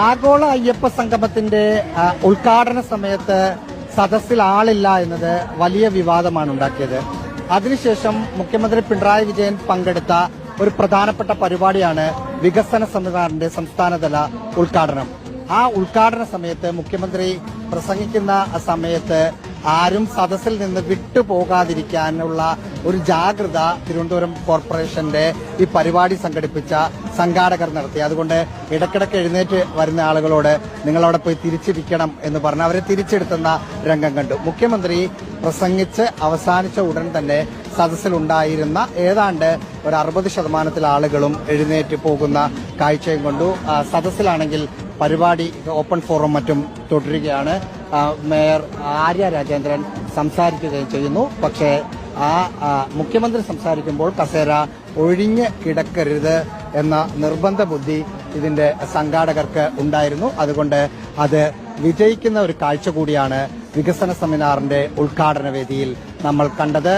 ആഗോള അയ്യപ്പ സംഗമത്തിന്റെ ഉദ്ഘാടന സമയത്ത് സദസ്സിൽ ആളില്ല എന്നത് വലിയ വിവാദമാണ് ഉണ്ടാക്കിയത്. അതിനുശേഷം മുഖ്യമന്ത്രി പിണറായി വിജയൻ പങ്കെടുത്ത ഒരു പ്രധാനപ്പെട്ട പരിപാടിയാണ് വികസന സമിതിയുടെ സംസ്ഥാനതല ഉദ്ഘാടനം. ആ ഉദ്ഘാടന സമയത്ത് മുഖ്യമന്ത്രി പ്രസംഗിക്കുന്ന സമയത്ത് ആരും സദസ്സിൽ നിന്ന് വിട്ടുപോകാതിരിക്കാനുള്ള ഒരു ജാഗ്രത തിരുവനന്തപുരം കോർപ്പറേഷന്റെ ഈ പരിപാടി സംഘടിപ്പിച്ച സംഘാടകർ നടത്തി. അതുകൊണ്ട് ഇടയ്ക്കിടയ്ക്ക് എഴുന്നേറ്റ് വരുന്ന ആളുകളോട് നിങ്ങളവിടെ പോയി തിരിച്ചിരിക്കണം എന്ന് പറഞ്ഞ് അവരെ തിരിച്ചെടുത്തുന്ന രംഗം കണ്ടു. മുഖ്യമന്ത്രി പ്രസംഗിച്ച് അവസാനിച്ച ഉടൻ തന്നെ സദസ്സിലുണ്ടായിരുന്ന ഏതാണ്ട് ഒരു 60% ആളുകളും എഴുന്നേറ്റ് പോകുന്ന കാഴ്ചയും കണ്ടു. സദസ്സിലാണെങ്കിൽ പരിപാടി ഓപ്പൺ ഫോറം മറ്റും തുടരുകയാണ്. മേയർ ആര്യ രാജേന്ദ്രൻ സംസാരിക്കുകയും ചെയ്യുന്നു. പക്ഷേ മുഖ്യമന്ത്രി സംസാരിക്കുമ്പോൾ കസേര ഒഴിഞ്ഞ് കിടക്കരുത് എന്ന നിർബന്ധ ബുദ്ധി ഇതിന്റെ സംഘാടകർക്ക് ഉണ്ടായിരുന്നു. അതുകൊണ്ട് അത് വിജയിക്കുന്ന ഒരു കാഴ്ച കൂടിയാണ് വികസന സെമിനാറിന്റെ ഉദ്ഘാടന വേദിയിൽ നമ്മൾ കണ്ടത്.